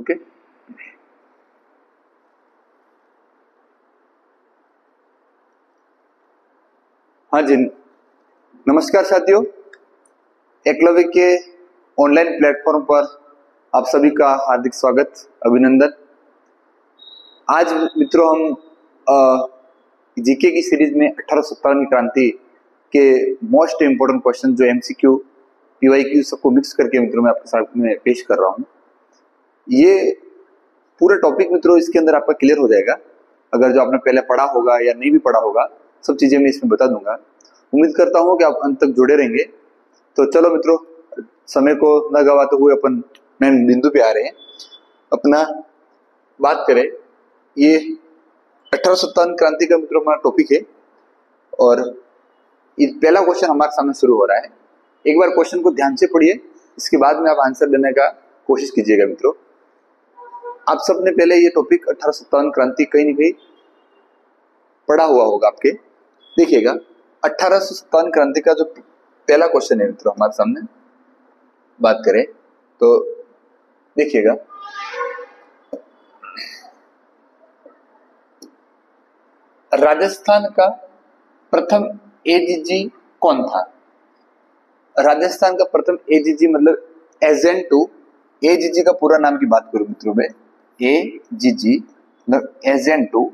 Okay. हाँ जी, नमस्कार साथियों, एकलव्य के ऑनलाइन प्लेटफॉर्म पर आप सभी का हार्दिक स्वागत, अभिनंदन। आज मित्रों हम जीके की सीरीज में 1857 की क्रांति के मोस्ट इंपोर्टेंट क्वेश्चन जो एमसीक्यू पीवाईक्यू सबको मिक्स करके मित्रों मैं आपके सामने पेश कर रहा हूँ। ये पूरा टॉपिक मित्रों इसके अंदर आपका क्लियर हो जाएगा। अगर जो आपने पहले पढ़ा होगा या नहीं भी पढ़ा होगा, सब चीजें मैं इसमें बता दूंगा। उम्मीद करता हूँ कि आप अंत तक जुड़े रहेंगे। तो चलो मित्रों, समय को न गवाते हुए अपन मेन बिंदु पे आ रहे हैं। अपना बात करें, ये 1857 क्रांति का मित्रों हमारा टॉपिक है और ये पहला क्वेश्चन हमारे सामने शुरू हो रहा है। एक बार क्वेश्चन को ध्यान से पढ़िए, इसके बाद में आप आंसर देने का कोशिश कीजिएगा। मित्रों, आप सबने पहले ये टॉपिक 1857 क्रांति कहीं न कहीं पढ़ा हुआ होगा आपके। देखिएगा, 1857 क्रांति का जो पहला क्वेश्चन है मित्रों हमारे सामने बात करें तो देखिएगा, राजस्थान का प्रथम एजीजी कौन था? राजस्थान का प्रथम एजीजी मतलब एजेंट टू, एजीजी का पूरा नाम की बात करूं मित्रों में, एजीजी मतलब एजेंट टू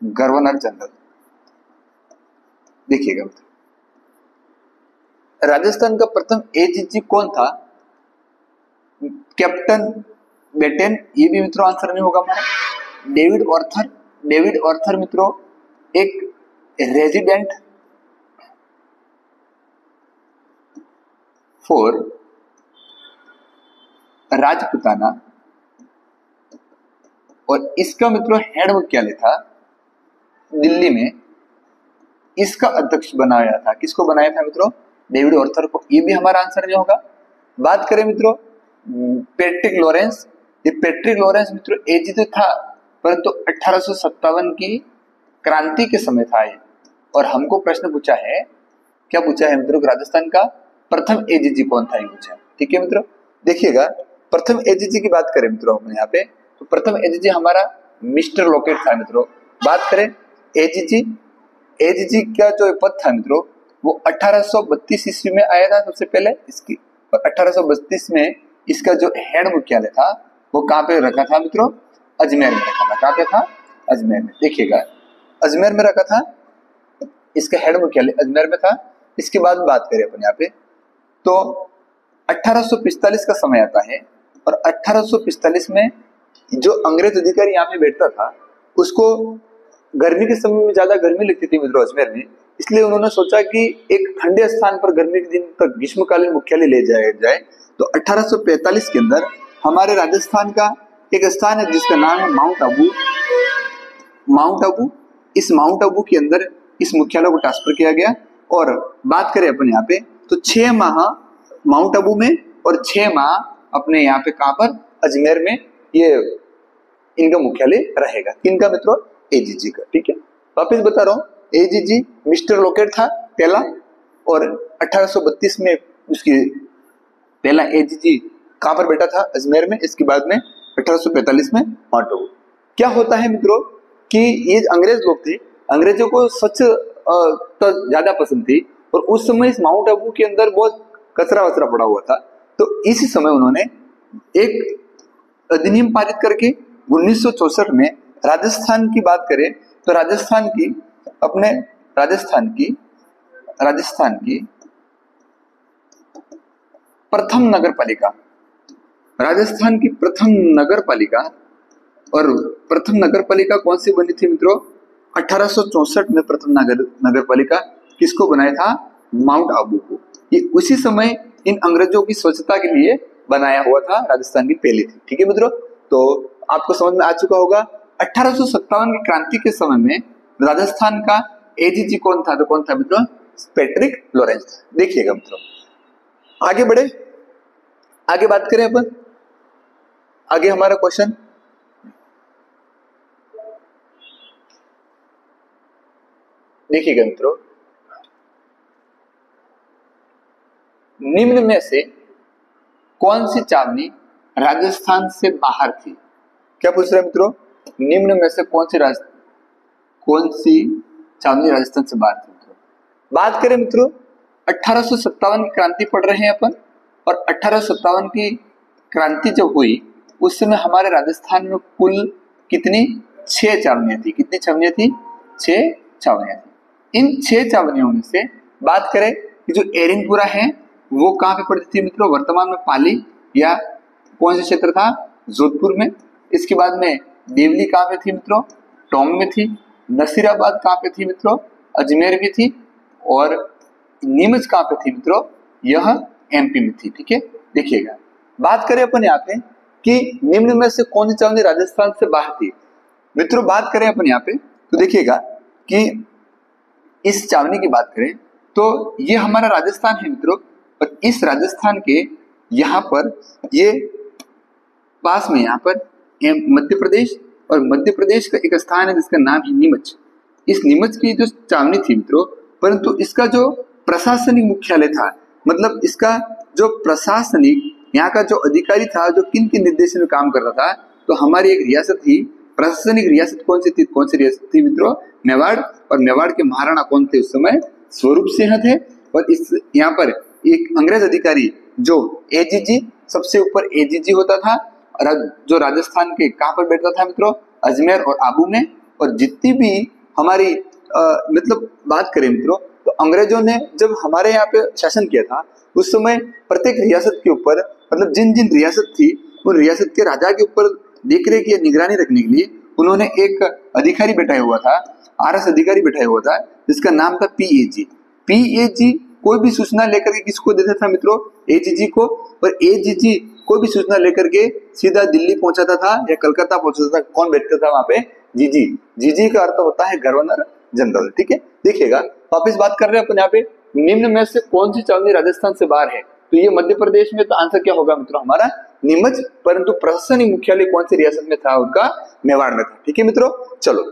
गवर्नर जनरल। देखिएगा मित्रों, राजस्थान का प्रथम एजीजी कौन था? कैप्टन बेटेन, ये भी मित्रों आंसर नहीं होगा हमारा। डेविड ऑर्थर मित्रों एक रेजिडेंट फॉर राजपुताना और इसका मित्रों हेड मुख्यालय था दिल्ली में। इसका अध्यक्ष बनाया था, किसको बनाया था मित्रों? डेविड ऑर्थर को। ये भी हमारा आंसर नहीं होगा। बात करें मित्रों पैट्रिक लॉरेंस, ये पैट्रिक लॉरेंस मित्रों एजीजी था परंतु 1857 की क्रांति के समय था ये। और हमको प्रश्न पूछा है, क्या पूछा है मित्रों? राजस्थान का प्रथम एजीजी कौन था, ये पूछा। ठीक है मित्रों, देखिएगा प्रथम एजीजी की बात करें मित्रों हम यहाँ पे, तो प्रथम एजीजी हमारा मिस्टर लॉकेट था मित्रों। बात करें एजीजी का जो पद था मित्रों वो 1832 ईस्वी में आया था सबसे पहले इसकी, और 1832 में इसका जो हेड मुख्यालय था वो कहाँ पे रखा था मित्रों? अजमेर में रखा था। कहाँ पे था? अजमेर में। देखिएगा, अजमेर में रखा था, इसका हेड मुख्यालय अजमेर में था। इसके बाद बात करें अपन यहाँ पे तो 1845 का समय आता है और 1845 में जो अंग्रेज अधिकारी यहाँ पे बैठता था उसको गर्मी के समय में ज्यादा गर्मी लगती थी मित्रों अजमेर में, इसलिए उन्होंने सोचा कि एक ठंडे स्थान पर गर्मी के दिन तक ग्रीष्मकालीन मुख्यालय ले जाया जाए। तो 1845 के अंदर हमारे राजस्थान का एक स्थान है जिसका नाम है माउंट आबू। इस माउंट आबू के अंदर इस मुख्यालय को ट्रांसफर किया गया। और बात करें अपन यहाँ पे तो 6 माह माउंट आबू में और 6 माह अपने यहाँ पे कहां पर? अजमेर में ये इनका मुख्यालय रहेगा। किनका मित्रों? एजीजी का। ठीक है, वापिस बता रहा हूँ, एजीजी मिस्टर लॉकेट था पहला और 1832 में उसकी पहला एजीजी कहां पर बैठा था? अजमेर में। इसके बाद में 1845 में माउंट आबू। क्या होता है मित्रों कि ये अंग्रेज लोग थे, अंग्रेजों को स्वच्छ तो ज्यादा पसंद थी और उस समय इस माउंट आबू के अंदर बहुत कचरा वचरा पड़ा हुआ था। तो इसी समय उन्होंने एक अधिनियम पारित करके 1964 में राजस्थान की बात करें तो राजस्थान की प्रथम नगरपालिका, राजस्थान की प्रथम नगरपालिका, और प्रथम नगरपालिका कौन सी बनी थी मित्रों? 1864 में प्रथम नगरपालिका किसको बनाया था? माउंट आबू को। ये उसी समय इन अंग्रेजों की स्वच्छता के लिए बनाया हुआ था, राजस्थान की पहली थी। ठीक है मित्रों, तो आपको समझ में आ चुका होगा 1857 की क्रांति के समय में राजस्थान का एजीजी कौन था? तो कौन था मित्रों? Patrick Lawrence. देखिएगा मित्रों, आगे बढ़े, आगे बात करें अपन। आगे हमारा क्वेश्चन, देखिएगा मित्रों, निम्न में से कौन सी छावनी राजस्थान से बाहर थी? क्या पूछ रहे हैं मित्रों? निम्न में से कौन सी छावनी राजस्थान से बाहर थी? मित्रों बात करें मित्रों 1857 की क्रांति पढ़ रहे हैं अपन, और 1857 की क्रांति जब हुई उस समय हमारे राजस्थान में कुल कितनी 6 छावनियां थी। कितनी छावनियां थी? 6 छावनियां थी। इन 6 छावनियों में से बात करें कि जो एरिंगपुरा है वो कहाँ पे पड़ती थी मित्रों? वर्तमान में पाली या कौन सा क्षेत्र था? जोधपुर में। इसके बाद में देवली कहाँ पे थी मित्रों? टोंक में थी। नसीराबाद कहाँ पे थी मित्रों? अजमेर में थी। और नीमच कहाँ पे थी मित्रों? यह एमपी में थी। ठीक है, देखिएगा बात करें अपन यहाँ पे कि निम्न में से कौन सी छावनी राजस्थान से बाहर थी। मित्रों बात करें अपन यहाँ पे तो देखिएगा कि इस छावनी की बात करें तो ये हमारा राजस्थान है मित्रों, और इस राजस्थान के यहाँ पर ये पास में यहाँ पर मध्य प्रदेश, और मध्य प्रदेश का एक स्थान है जिसका नाम है नीमच। इस नीमच की जो छावनी थी मित्रों, परंतु इसका जो प्रशासनिक मुख्यालय था, मतलब इसका जो प्रशासनिक यहाँ का जो अधिकारी था, जो किन किन निर्देशन में काम कर रहा था, तो हमारी एक रियासत थी, प्रशासनिक रियासत कौन सी थी? कौन सी रियासत थी मित्रों? मेवाड़। और मेवाड़ के महाराणा कौन थे उस समय? स्वरूप सिंह थे। और इस यहाँ पर एक अंग्रेज अधिकारी जो एजीजी, सबसे ऊपर एजीजी होता था, और जो राजस्थान के कहाँ पर बैठता था मित्रों? अजमेर और आबू में। और जितनी भी हमारी मतलब बात करें मित्रों तो अंग्रेजों ने जब हमारे यहाँ पे शासन किया था उस समय प्रत्येक रियासत के ऊपर, मतलब जिन जिन रियासत थी उन रियासत के राजा के ऊपर देखरेख या निगरानी रखने के लिए उन्होंने एक अधिकारी बैठाया हुआ था, आरएस अधिकारी बैठाया हुआ था, जिसका नाम था पीएजी। पीएजी कोई भी सूचना लेकर के किसको देता था मित्रों? एजीजी को। और एजीजी कोई भी सूचना लेकर के सीधा दिल्ली पहुंचाता था या कलकत्ता पहुंचाता था। कौन बैठता था वहां पे? जीजी। जीजी का अर्थ होता है गवर्नर जनरल। ठीक है, देखिएगा वापिस बात कर रहे हैं अपन यहाँ पे, निम्न में से कौन सी छावनी राजस्थान से बाहर है? तो ये मध्य प्रदेश में, तो आंसर क्या होगा मित्रों? हमारा नीमच। परंतु प्रशासनिक मुख्यालय कौन सी रियासत में था? उनका मेवाड़ में था। ठीक है मित्रों, चलो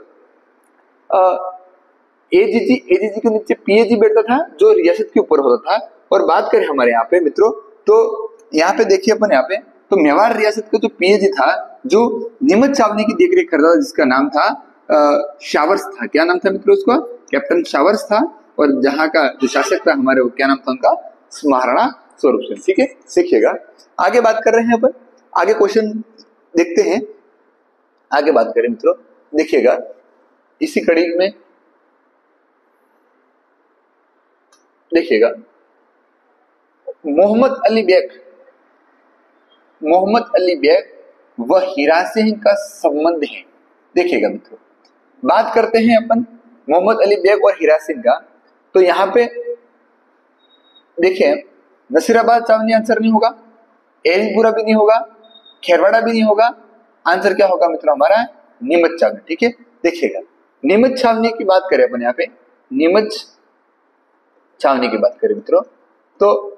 एजीजी के नीचे पीएजी बैठता था जो रियासत के ऊपर होता था। और बात करें हमारे यहाँ पे मित्रों तो यहाँ पे देखिए अपन यहाँ पे तो मेवाड़ रियासत का जो पीएजी था जो नीमच छावनी की देखरेख करता था, जिसका नाम था शावर्स था। क्या नाम था मित्रों उसका? कैप्टन शावर्स था। और जहाँ का जो शासक था हमारे, वो क्या नाम था उनका? महाराणा स्वरूप सिंह। ठीक है, सीखिएगा। आगे बात कर रहे हैं अपन, आगे क्वेश्चन देखते हैं। आगे बात करें मित्रों, देखिएगा इसी कड़ी में देखिएगा मोहम्मद अली बेग व हीरा सिंह का संबंध है। देखिएगा मित्रों, बात करते हैं अपन मोहम्मद अली बेग और हीरा सिंह का, तो यहाँ पे देखिए नसीराबाद छावनी आंसर नहीं होगा, एरिंगपुरा भी नहीं होगा, खेरवाड़ा भी नहीं होगा। आंसर क्या होगा मित्रों? हमारा नीमच छावनी। ठीक है, देखिएगा नीमच छावनी की बात करें अपन यहाँ पे, नीमच छावनी की बात करें मित्रों तो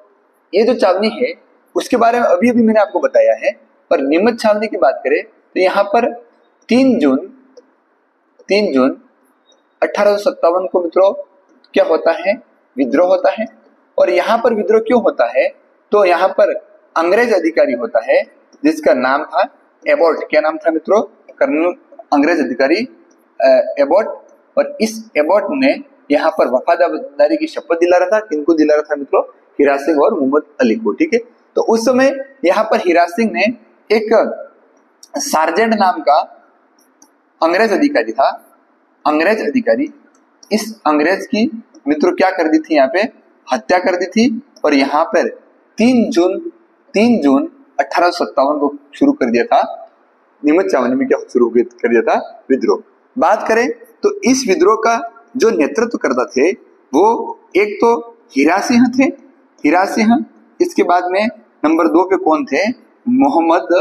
ये जो छावनी है उसके बारे में अभी मैंने आपको बताया है। और नीमच छावनी की बात करें तो यहाँ पर 3 जून 1857 को मित्रों क्या होता है? विद्रोह होता है। और यहाँ पर विद्रोह क्यों होता है? तो यहाँ पर अंग्रेज अधिकारी होता है जिसका नाम था एबॉट। क्या नाम था मित्रों? कर्नल अंग्रेज अधिकारी एबॉट। और इस एबॉट ने यहाँ पर वफादारी की शपथ दिला रहा था। किनको दिला रहा था मित्रों? हीरा सिंह और मोहम्मद अली को। ठीक है, तो उस समय यहाँ पर हीरा सिंह ने एक सार्जेंट नाम का अंग्रेज अधिकारी था, अंग्रेज अधिकारी, इस अंग्रेज की मित्रों क्या कर दी थी? यहाँ पे हत्या कर दी थी। और यहाँ पर 3 जून 1857 को शुरू कर दिया था नीमच छावनी में। क्या शुरू कर दिया था? विद्रोह। बात करें तो इस विद्रोह का जो नेतृत्व करता थे वो एक तो हीरा सिंह थे, हीरा सिंह। इसके बाद में नंबर 2 पे कौन थे? मोहम्मद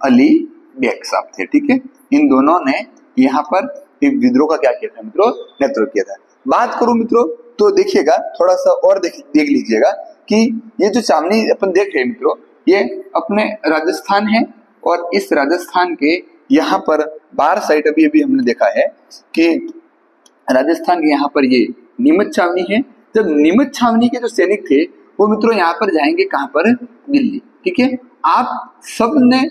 अली बेग साहब थे। ठीक है, इन दोनों ने यहाँ पर विद्रोह का क्या किया था मित्रों? नेतृत्व किया था। बात करूं मित्रों तो देखिएगा थोड़ा सा और देख लीजिएगा कि ये जो छावनी अपन देख रहे हैं मित्रों, ये अपने राजस्थान है। और इस राजस्थान के यहाँ पर बाहर साइड अभी हमने देखा है कि राजस्थान के यहाँ पर ये नीमच छावनी है। जब नीमच छावनी के जो सैनिक थे वो मित्रों यहाँ पर जाएंगे कहाँ पर? दिल्ली। ठीक है, आप सब ने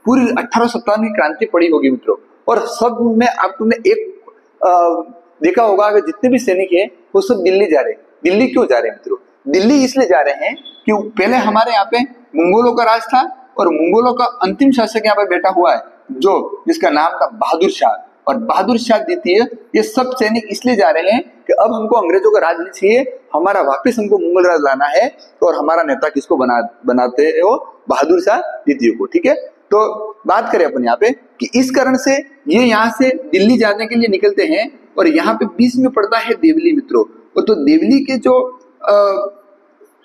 पूरी 1857 की क्रांति पढ़ी होगी मित्रों, और सब में आपने एक देखा होगा कि जितने भी सैनिक हैं वो सब दिल्ली जा रहे हैं। दिल्ली क्यों जा रहे हैं मित्रों? दिल्ली इसलिए जा रहे हैं कि पहले हमारे यहाँ पे मंगोलों का राज था, और मंगोलों का अंतिम शासक यहाँ पे बैठा हुआ है जो जिसका नाम था बहादुर शाह, और बहादुर शाह द्वितीय। ये सब सैनिक इसलिए जा रहे हैं कि अब हमको अंग्रेजों का राज नहीं चाहिए, हमारा वापस हमको मुगल राज लाना है, और हमारा नेता किसको बनाते हो? बहादुर शाह द्वितीय को। ठीक है, तो बात करें अपन यहाँ पे कि इस कारण से ये यहाँ से दिल्ली जाने के लिए निकलते हैं, और यहाँ पे बीच में पड़ता है देवली मित्रों। तो देवली के जो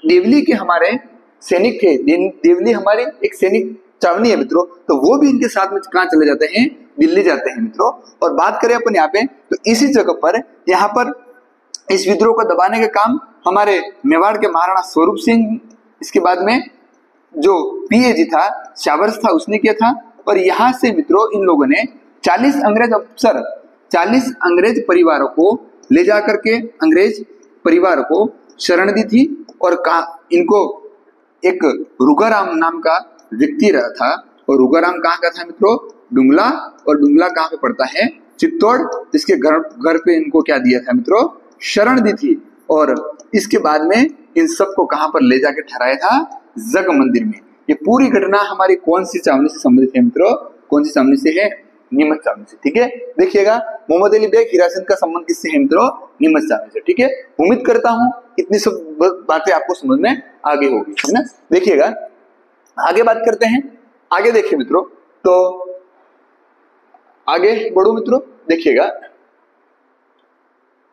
देवली के हमारे सैनिक थे, देवली हमारे एक सैनिक छावनी है मित्रों, तो वो भी इनके साथ में कहाँ चले जाते हैं? दिल्ली जाते हैं मित्रों। और बात करें अपन यहाँ पे तो इसी जगह पर यहाँ पर इस विद्रोह को दबाने का काम हमारे मेवाड़ के महाराणा स्वरूप सिंह, इसके बाद में जो पीए जी था शावर्स था उसने किया था। और यहाँ से मित्रों इन लोगों ने 40 अंग्रेज अफसर 40 अंग्रेज परिवारों को ले जाकर के अंग्रेज परिवार को शरण दी थी, और इनको एक रुगाराम नाम का व्यक्ति रहा था, और रुगाराम कहाँ का था मित्रों? डुंगला। और डुंगला कहाँ पे पड़ता है? चित्तौड़। जिसके घर पे इनको क्या दिया था मित्रों? शरण दी थी। और इसके बाद में इन सबको कहाँ पर ले जाके ठहराया था? जग मंदिर में। ये पूरी घटना हमारी कौन सी छावनी से संबंधित है मित्रों? कौन सी छावनी से है? नीमच छावनी से। ठीक है, देखिएगा मोहम्मद अली बेग हिरासत का संबंध किससे है मित्रों? नीमच छावनी से। ठीक है, उम्मीद करता हूं इतनी सब बातें आपको समझ में आगे होगी, है ना। देखिएगा आगे बात करते हैं। आगे देखिए मित्रों, तो आगे बढ़ो मित्रों, देखिएगा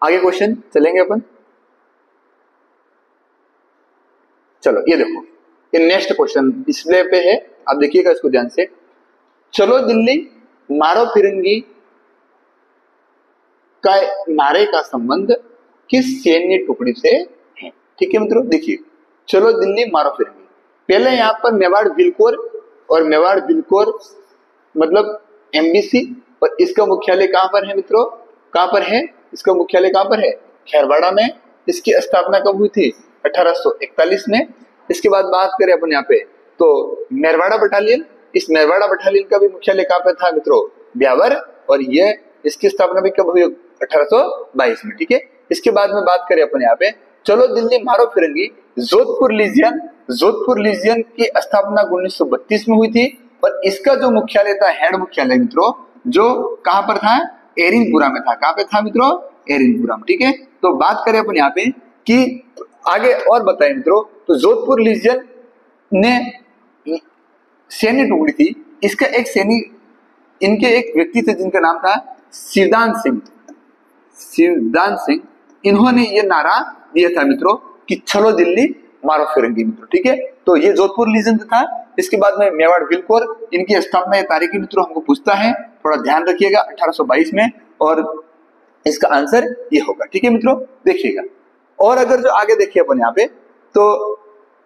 आगे क्वेश्चन चलेंगे अपन। चलो ये देखो, ये नेक्स्ट क्वेश्चन डिस्प्ले पे है, आप देखिएगा इसको ध्यान से। चलो दिल्ली मारो फिरंगी का नारे का संबंध किस सैन्य टुकड़ी से है? ठीक है मित्रों, देखिए चलो दिल्ली मारो फिरंगी, पहले यहाँ पर मेवाड़ बिलकोर, और मेवाड़ बिलकोर मतलब एमबीसी, और इसका मुख्यालय कहाँ पर है मित्रों? कहाँ पर है इसका मुख्यालय? कहाँ पर है? खेरवाड़ा में। इसकी स्थापना कब हुई थी? 1841 में। इसके बाद बात करें अपन यहाँ पे तो मेरवाड़ा बटालियन, इस मेरवाड़ा बटालियन का भी मुख्यालय कहाँ पे था मित्रों? ब्यावर। और ये इसकी स्थापना भी कब हुई? 1822 में। ठीक है, इसके बाद में बात करें अपन यहाँ पे चलो दिल्ली मारो फिरंगी, जोधपुर लीजियन, जोधपुर लीजियन की स्थापना 1932 में हुई थी, और इसका जो मुख्यालय था, हेड मुख्यालय मित्रों, जो कहां पर था? एरिनपुरा में था। कहां पे था मित्रों? एरिनपुरा में। ठीक है, तो बात करें अपन यहाँ पे कि आगे और बताएं मित्रों, तो जोधपुर लीजियन ने सैन्य टुकड़ी थी, इसका एक सैनिक, इनके एक व्यक्ति थे जिनका नाम था शिवदान सिंह। शिवदान सिंह, इन्होंने ये नारा दिया था मित्रों कि चलो दिल्ली मारो फिरंगी मित्रों। ठीक है, तो ये जोधपुर लीजियन था। इसके बाद में मेवाड़ बिलकोर, इनकी स्थापना तारीखी मित्रों हमको पूछता है, थोड़ा ध्यान रखिएगा, 1822 में, और इसका आंसर ये होगा। ठीक है मित्रों, देखिएगा। और अगर जो आगे देखिए अपन यहाँ पे तो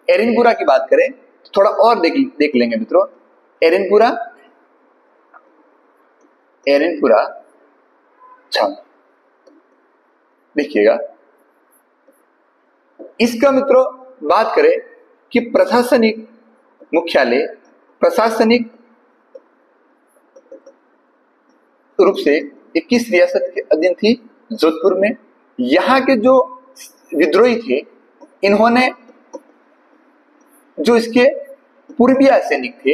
एरिनपुरा की बात करें तो थोड़ा और देख लेंगे मित्रों। एरिनपुरा, एरिनपुरा छावनी देखिएगा। इसका मित्रों बात करें कि प्रशासनिक मुख्यालय, प्रशासनिक रूप से 21 रियासत के अधीन थी, जोधपुर में। यहाँ के जो विद्रोही थे, इन्होंने जो इसके पूर्वीय सैनिक थे,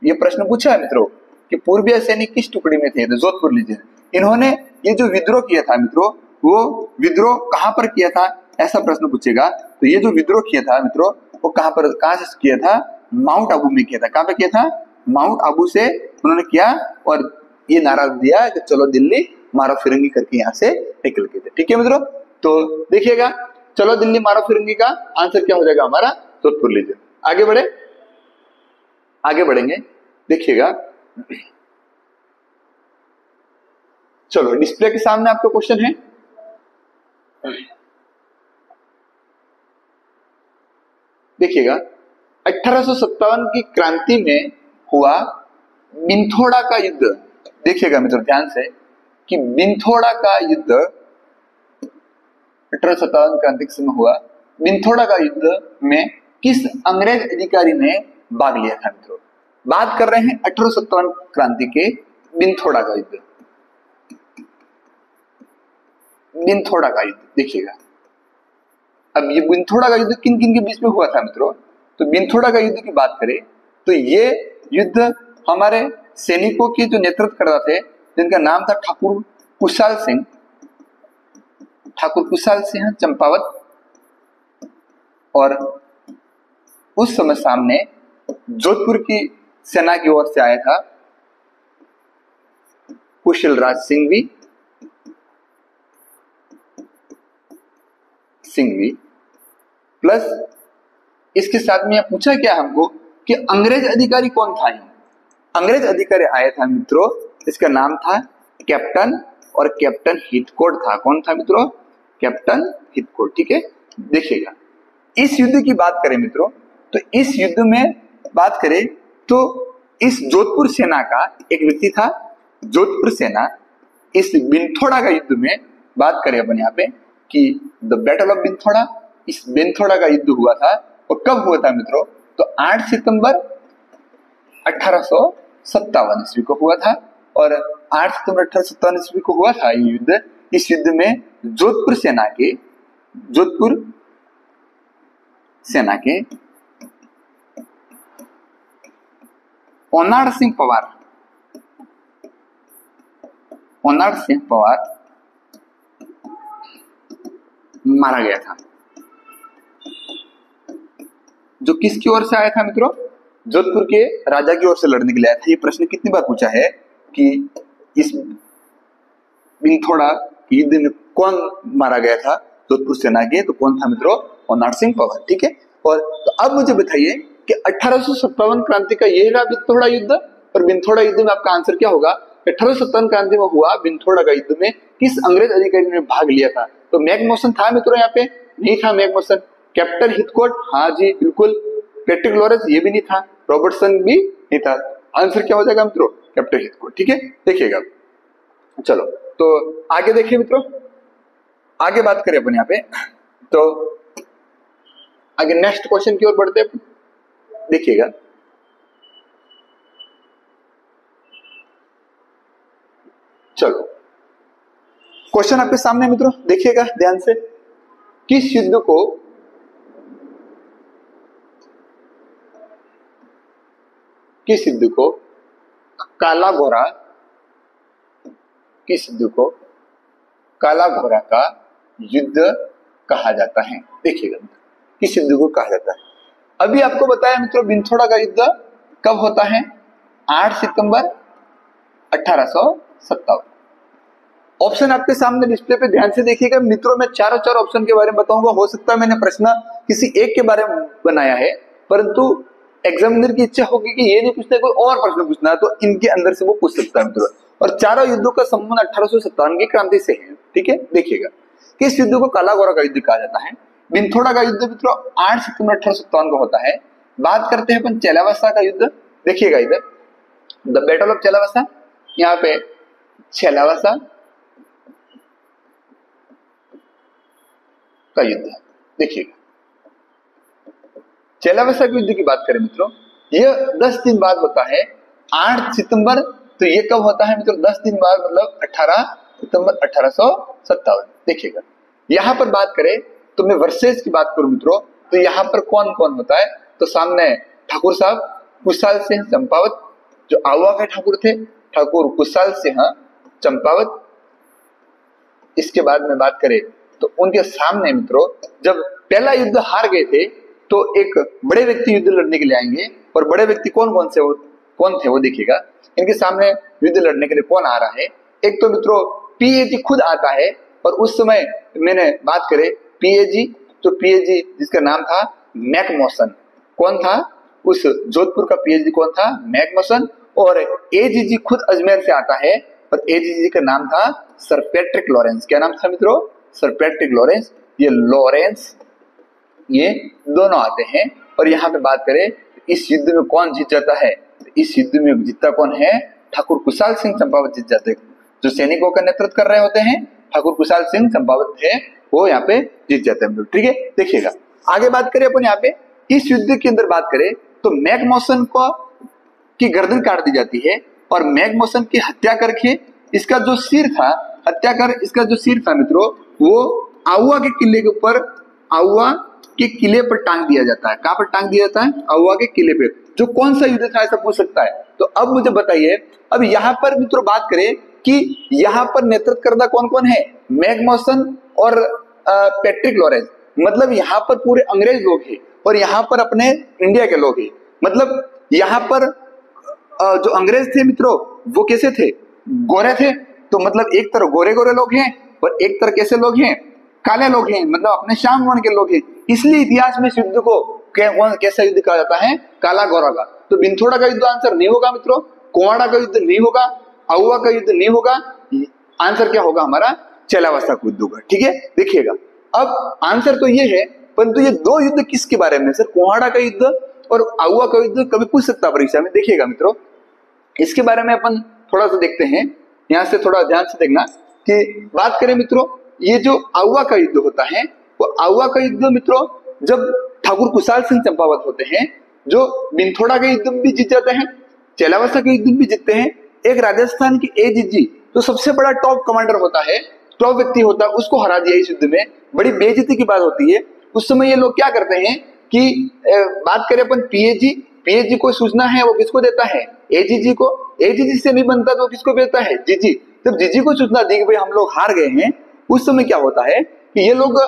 ये प्रश्न पूछा है मित्रों कि पूर्वीय सैनिक किस टुकड़ी में थे? तो जोधपुर लीजिए। इन्होंने ये जो विद्रोह किया था मित्रों, वो विद्रोह कहां पर किया था, ऐसा प्रश्न पूछेगा। तो ये जो विद्रोह किया था मित्रों, वो कहां से किया था? माउंट आबू में किया था। कहां पे किया था? माउंट आबू से उन्होंने किया, और ये नारा दिया कि चलो दिल्ली मारो फिरंगी करके यहाँ से निकल गए थे। ठीक है मित्रों, तो देखिएगा चलो दिल्ली मारो फिरंगी का आंसर क्या हो जाएगा हमारा? जोधपुर लीजिए। आगे बढ़े, आगे बढ़ेंगे, देखिएगा। चलो डिस्प्ले के सामने आपका क्वेश्चन है। देखिएगा 1857 की क्रांति में हुआ बिंथोड़ा का युद्ध। देखिएगा मित्रों ध्यान से कि बिंथोड़ा का युद्ध 1857 क्रांति के समय हुआ। बिंथोड़ा का युद्ध में किस अंग्रेज अधिकारी ने भाग लिया था मित्रों। बात कर रहे हैं 1857 क्रांति के बिनथोड़ा का युद्ध। बिनथोड़ा का युद्ध देखिएगा, अब ये बिनथोड़ा का युद्ध किन किन के बीच में हुआ था मित्रों? तो बिनथोड़ा का युद्ध की बात करें तो ये युद्ध हमारे सैनिकों के जो नेतृत्व कर रहे थे, जिनका नाम था ठाकुर कुशाल सिंह चंपावत, और उस समय सामने जोधपुर की सेना की ओर से आया था कुशलराज सिंह भी प्लस इसके साथ में यह पूछा क्या हमको कि अंग्रेज अधिकारी कौन था? अंग्रेज अधिकारी आया था मित्रों, इसका नाम था कैप्टन, और कैप्टन हिथकोर्ट था। कौन था मित्रों? कैप्टन हिथकोर्ट। ठीक है, देखिएगा इस युद्ध की बात करें मित्रों, तो इस युद्ध में बात करें तो इस जोधपुर सेना का एक व्यक्ति था। जोधपुर सेना इस बिनथोड़ा का युद्ध में बात करें अपन यहाँ पे कि द बैटल ऑफ बिनथोड़ा, इस बिनथोड़ा का युद्ध हुआ था। और कब हुआ था मित्रों? तो 8 सितंबर 1857 ईस्वी को हुआ था, और 8 सितंबर 1857 ईस्वी को हुआ था ये युद्ध। इस युद्ध में जोधपुर सेना के ओनाड सिंह पवार मारा गया था। जो किसकी ओर से आया था मित्रों? जोधपुर के राजा की ओर से लड़ने के लिए आया था। ये प्रश्न कितनी बार पूछा है कि इस बिनथोड़ा युद्ध में कौन मारा गया था जोधपुर सेना के? तो कौन था मित्रों? ओनाड सिंह पवार। ठीक है, और तो अब मुझे बताइए कि 1857 क्रांति का यह रहा बिनथोड़ा युद्ध, और बिनथोड़ा युद्ध में आपका आंसर क्या होगा? 1857 क्रांति में हुआ बिनथोड़ा का युद्ध में किस अंग्रेज अधिकारी ने भाग लिया था? तो मैकमोसन था मित्रों? यहाँ पे नहीं था मैकमोसन। कैप्टन हिथकोर्ट, हाँ जी बिल्कुल। पैट्रिक लॉरेंस, ये भी नहीं था। रॉबर्टसन भी नहीं था। आंसर क्या हो जाएगा मित्रों? कैप्टन हिथकोर्ट। ठीक है, देखिएगा। चलो तो आगे देखिए मित्रों, आगे बात करें अपन यहाँ पे, तो आगे नेक्स्ट क्वेश्चन की ओर बढ़ते हैं। देखिएगा, चलो क्वेश्चन आपके सामने मित्रों, देखिएगा ध्यान से। किस युद्ध को काला घोड़ा का युद्ध कहा जाता है? देखिएगा किस युद्ध को कहा जाता है। अभी आपको बताया मित्रों बिनथोड़ा का युद्ध कब होता है? 8 सितंबर 1857। ऑप्शन आपके सामने डिस्प्ले पे ध्यान से देखिएगा मित्रों। मैं चारों ऑप्शन के बारे में बताऊंगा। हो सकता है मैंने प्रश्न किसी एक के बारे में बनाया है, परंतु एग्जामिनर की इच्छा होगी कि ये नहीं पूछना, कोई और प्रश्न पूछना है, तो इनके अंदर से वो पूछ सकता है मित्रों। और चारों युद्धों का संबंध 1857 की क्रांति से है। ठीक है, देखिएगा किस युद्ध को काला घोड़ा का युद्ध कहा जाता है? बिनथोड़ा का युद्ध मित्रों 8 सितंबर 1857 को होता है। बात करते हैं अपन चेलावसा का युद्ध। देखिएगा इधर द बैटल ऑफ चेलावसा, यहाँ पे चेलावसा का युद्ध। देखिएगा चेलावसा के युद्ध की बात करें मित्रों, यह 10 दिन बाद होता है। 8 सितंबर, तो ये कब होता है मित्रों? 10 दिन बाद, मतलब 18 सितंबर 1857। देखिएगा यहाँ पर बात करें तो मैं वर्सेस की बात करूं मित्रों, तो यहाँ पर कौन कौन होता है? तो सामने ठाकुर साहब कुशाल सिंह चंपावत, जो आवा के ठाकुर थे, ठाकुर कुशाल सिंह चंपावत। इसके बाद में बात करें तो उनके सामने मित्रों जब पहला युद्ध हार गए थे, तो एक बड़े व्यक्ति युद्ध लड़ने के लिए आएंगे। और बड़े व्यक्ति कौन थे वो देखिएगा। इनके सामने युद्ध लड़ने के लिए कौन आ रहा है? एक तो मित्रों पीएजी खुद आता है, और उस समय मैंने बात करें पीएजी जिसका नाम था मैकमोसन। कौन था? उस जोधपुर का पीएजी कौन था? मैकमोसन। और एजीजी खुद अजमेर से आता है, और एजीजी का नाम था सर पैट्रिक लॉरेंस। क्या नाम था मित्रों? Sir Patrick Lawrence. ये दोनों आते हैं। और यहाँ पे बात करें इस युद्ध में कौन जीत जाता है? इस युद्ध में जीतता कौन है? ठाकुर कुशाल सिंह चंपावत जीत जाते हैं। जो सैनिकों का नेतृत्व कर रहे होते हैं ठाकुर कुशाल सिंह चंपावत थे, वो यहाँ पे जीत जाते हैं। ठीक है, देखिएगा आगे बात करें अपन यहाँ पे इस युद्ध के अंदर बात करें तो मैकमोहसन को की गर्दन काट दी जाती है और मैकमोहसन की हत्या करके इसका जो सिर था, हत्या कर इसका जो सिर था मित्रों, वो आउवा के किले के ऊपर, आउवा के किले पर टांग दिया जाता है। कहां पर टांग दिया जाता है? आउवा के किले पे। जो कौन सा युद्ध था ऐसा पूछ सकता है। तो अब मुझे बताइए, अब यहाँ पर मित्रों बात करें कि यहाँ पर नेतृत्व करता कौन कौन है? मैकमोहसन और पैट्रिक लॉरेंस। मतलब यहाँ पर पूरे अंग्रेज लोग हैं और यहाँ पर अपने इंडिया के लोग हैं। मतलब यहाँ पर जो अंग्रेज थे मित्रों वो कैसे थे? गोरे थे। तो मतलब एक तरफ गोरे गोरे लोग हैं और एक तरफ कैसे लोग हैं? काले लोग हैं, मतलब अपने श्याम वर्ण के लोग हैं। इसलिए इतिहास में इस युद्ध को कैसा युद्ध कहा जाता है? काला गोरा का। तो बिनथोड़ा का युद्ध आंसर नहीं होगा मित्रों, कुवाड़ा का युद्ध नहीं होगा, आउवा का युद्ध नहीं होगा। आंसर क्या होगा हमारा? चेलावस्ता का युद्ध होगा। ठीक है, देखिएगा अब आंसर तो ये है, परंतु ये दो युद्ध किसके बारे में? सर कुहाड़ा का युद्ध और आउवा का युद्ध कभी पूछ सकता परीक्षा में। देखिएगा मित्रों, इसके बारे में अपन थोड़ा सा देखते हैं। यहाँ से थोड़ा ध्यान से देखना कि बात करें मित्रों, ये जो आउवा का युद्ध होता है वो आउवा का युद्ध मित्रों जब ठाकुर कुशाल सिंह चंपावत होते हैं, जो बिनथोड़ा के युद्ध भी जीत जाते हैं, चेलावस्ता के युद्ध भी जीतते हैं, एक राजस्थान की एजीजी जो सबसे बड़ा टॉप कमांडर होता है, टॉप व्यक्ति होता है, उसको हरा दिया इस युद्ध में। बड़ी बेइज्जती की बात होती है। उस समय ये लोग क्या करते हैं कि बात करें अपन पीएजी को सूचना है वो किसको देता है? एजीजी को। एजीजी से नहीं बनता तो किसको भेजता है? जीजी। जब जीजी को सूचना दी कि भाई हम लोग हार गए हैं, उस समय क्या होता है कि ये लोग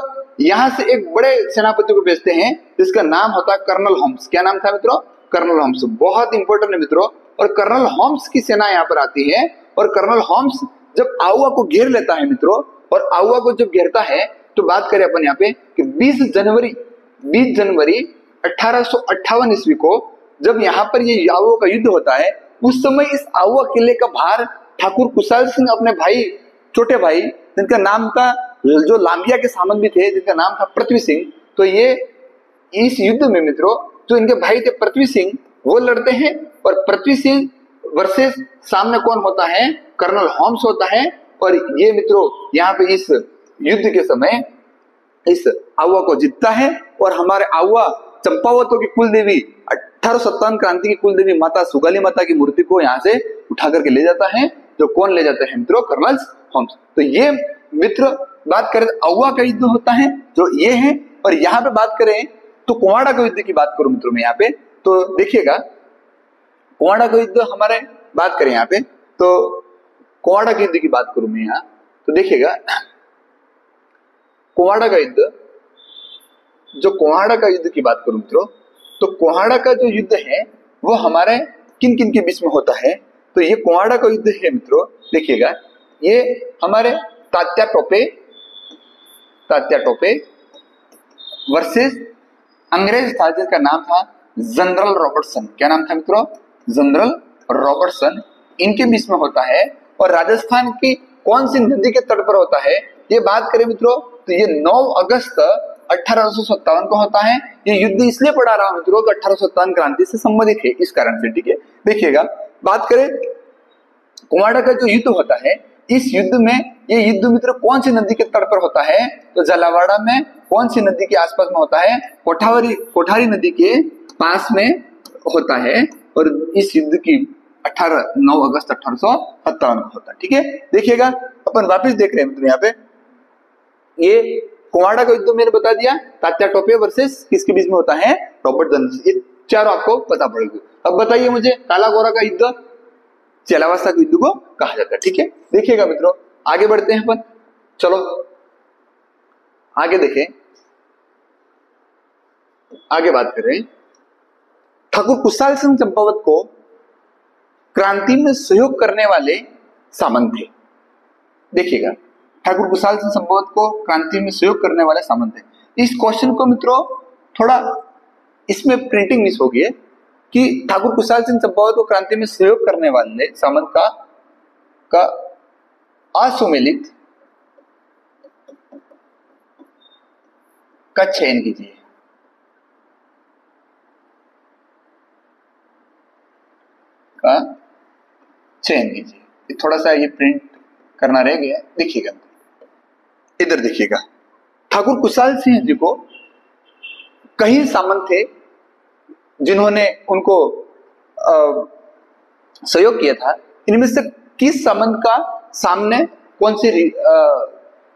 यहाँ से एक बड़े सेनापति को भेजते हैं जिसका नाम होता है कर्नल होम्स। क्या नाम था मित्रों? Colonel Holmes. बहुत इंपॉर्टेंट है मित्रों। और कर्नल होम्स की सेना यहाँ पर आती है और कर्नल होम्स जब आउवा को घेर लेता है मित्रों, और आउवा को जब घेरता है तो बात करें अपन यहाँ पे कि 20 जनवरी 1858 ईस्वी को जब यहाँ पर ये आउवा का युद्ध होता है, उस समय इस आउवा किले का भार ठाकुर कुशाल सिंह अपने भाई, छोटे भाई जिनका नाम था, जो लांबिया के सामंत भी थे, जिनका नाम था पृथ्वी सिंह, तो ये इस युद्ध में मित्रों जो इनके भाई थे पृथ्वी सिंह वो लड़ते हैं और पृथ्वी सिंह वर्सेस सामने कौन होता है? कर्नल होम्स होता है। और ये मित्रों यहाँ पे इस युद्ध के समय इस आउवा को जीतता है और हमारे आउवा चंपावतों की कुल देवी 1857 क्रांति की कुल देवी माता सुगाली माता की मूर्ति को यहाँ से उठा करके ले जाता है। जो कौन ले जाते हैं मित्रों? Colonel Holmes. तो ये मित्र बात करें आउवा का युद्ध होता है जो ये है। और यहाँ पे बात करें तो कुवाड़ा का युद्ध की बात करूं मित्रों में यहाँ पे, तो देखिएगा कुवाड़ा का युद्ध हमारे बात करें यहाँ पे, तो कुवाड़ा के युद्ध की बात करूं मैं यहाँ, तो देखिएगा कुवाड़ा का युद्ध, जो कुहाड़ा का युद्ध की बात करूं मित्रों, तो कुहाड़ा का जो युद्ध है वो हमारे किन किन के बीच में होता है? तो ये कुहाड़ा का युद्ध है मित्रों, देखिएगा ये हमारे तात्या टोपे वर्सेस अंग्रेज था जिसका नाम था जनरल रॉबर्टसन। क्या नाम था मित्रों? General Robertson. इनके बीच में होता है। और राजस्थान की कौन सी नदी के तट पर होता है ये बात करें मित्रों, तो ये 9 अगस्त 1857 को होता है। ये युद्ध इसलिए पढ़ा रहा हूं मित्रों कि 1857 क्रांति से संबंधित है, इस कारण से। ठीक है, देखिएगा बात करें कुवाड़ा का जो युद्ध होता है, इस युद्ध में ये युद्ध मित्र कौन सी नदी के तट पर होता है? तो जलावाड़ा में कौन सी नदी के आसपास में होता है? कोठारी नदी के पास में होता है। और इस युद्ध की 9 अगस्त 1857 को होता है। ठीक है, देखिएगा अपन वापस देख रहे हैं मित्र यहाँ पे, ये कुवाड़ा का युद्ध मैंने बता दिया, तात्या टोपे वर्सेस किसके बीच में होता है? Robert general. ये चारों आपको पता पड़ेगी। अब बताइए मुझे काला गोरा का युद्ध चेलावस्ता के युद्ध को कहा जाता है। ठीक है, देखिएगा मित्रों आगे बढ़ते हैं अपन, चलो आगे देखें, आगे बात करें। ठाकुर कुशाल सिंह चंपावत को क्रांति में सहयोग करने वाले सामंत थे। देखिएगा ठाकुर कुशाल सिंह चंपावत को क्रांति में सहयोग करने वाले सामंत थे। इस क्वेश्चन को मित्रों थोड़ा इसमें प्रिंटिंग मिस हो गई है कि ठाकुर कुशाल सिंह चंपावत को क्रांति में सहयोग करने वाले सामंत का असुमेलित का चयन कीजिए। का चयन कीजिए। थोड़ा सा ये प्रिंट करना रह गया, देखिएगा इधर देखिएगा। ठाकुर कुशाल सिंह जी को कई सामंत थे जिन्होंने उनको सहयोग किया था, इनमें से किस संबंध का सामने कौन सी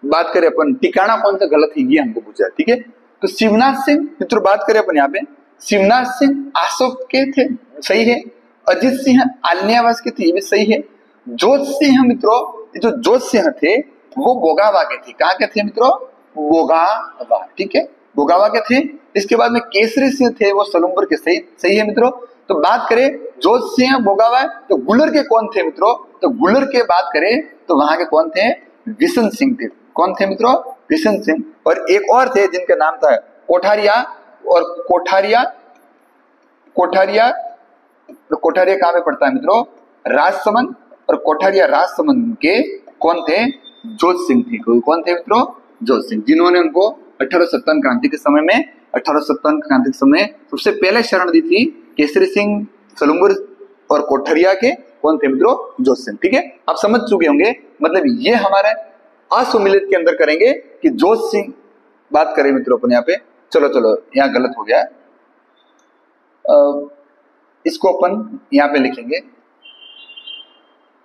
बात करें अपन, ठिकाना कौन सा गलत है, ये हमको पूछा है। ठीक है, तो शिवनाथ सिंह मित्रों बात करें अपन यहाँ पे, शिवनाथ सिंह आसोक के थे, सही है। अजित सिंह आलियावास के थे, ये भी सही है। जोत सिंह मित्रों, जो जोत सिंह थे वो बोगावा के थे। कहाँ के थे मित्रों? बोगावा। ठीक है, बोगावा के थे। इसके बाद में केसरी सिंह थे, वो सलूमपुर के, सही है मित्रों। तो बात करें जोत सिंह बोगावा, तो गुलर के कौन थे मित्रों? तो गुलर के बात करें तो वहां के कौन थे? बिशन सिंह थे। कौन थे मित्रों? बिशन सिंह। और एक और थे जिनका नाम था कोठारिया, और कोठारिया कहाँ पे पड़ता है मित्रों? राजसमंद। और कोठारिया राजसमंद के कौन थे? जोत सिंह थे। कौन थे मित्रों? जोत सिंह, जिन्होंने उनको 1857 क्रांति के समय में, 1857 क्रांति के समय सबसे पहले शरण दी थी केसरी सिंह सलूमपुर और कोठरिया के कौन थे मित्रों? जोत सिंह। ठीक है, आप समझ चुके होंगे। मतलब ये हमारे असुमिलित के अंदर करेंगे कि जोत सिंह बात करें मित्रों अपन यहाँ पे। चलो यहाँ गलत हो गया, इसको अपन यहाँ पे लिखेंगे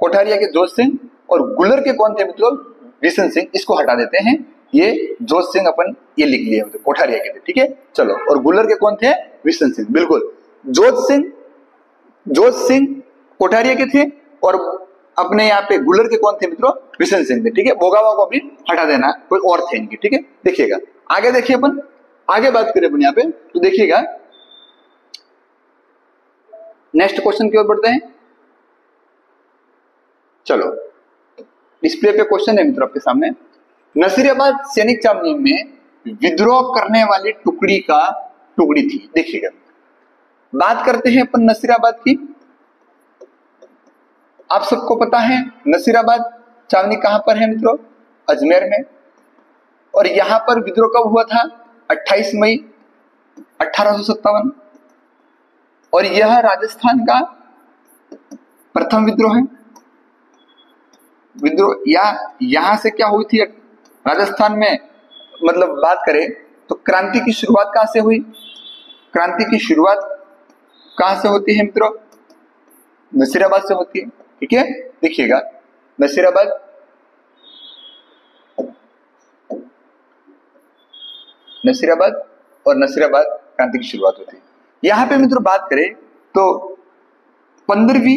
कोठारिया के जोत सिंह, और गुलर के कौन थे मित्रों? बिशन सिंह। इसको हटा देते हैं, ये जोत सिंह अपन ये लिख लिए, कोठारिया के थे। ठीक है, चलो, और गुलर के कौन थे? बिशन सिंह। बिल्कुल, जोत सिंह कोठारिया के थे, और अपने यहाँ पे गुलर के कौन थे मित्रों? बिशन सिंह थे। ठीक है, बोगावा को भी हटा देना, कोई और थे इनके। ठीक है, देखिएगा आगे, देखिए अपन आगे बात करें अपन यहाँ पे, तो देखिएगा नेक्स्ट क्वेश्चन की ओर बढ़ते हैं। चलो, डिस्प्ले पे क्वेश्चन है मित्रों आपके सामने। नसीराबाद सैनिक छावनी में विद्रोह करने वाली टुकड़ी थी। देखिएगा, बात करते हैं अपन नसीराबाद की। आप सबको पता है नसीराबाद छावनी कहां पर है मित्रों? अजमेर में। और यहां पर विद्रोह कब हुआ था? 28 मई 1857। और यह राजस्थान का प्रथम विद्रोह है। विद्रोह यहां से क्या हुई थी राजस्थान में? मतलब बात करें तो क्रांति की शुरुआत कहां से हुई? क्रांति की शुरुआत कहां से होती है मित्रों? नसीराबाद से होती है। ठीक है, देखिएगा नसीराबाद और नसीराबाद क्रांति की शुरुआत होती है। यहां पे मित्रों बात करें तो 15वीं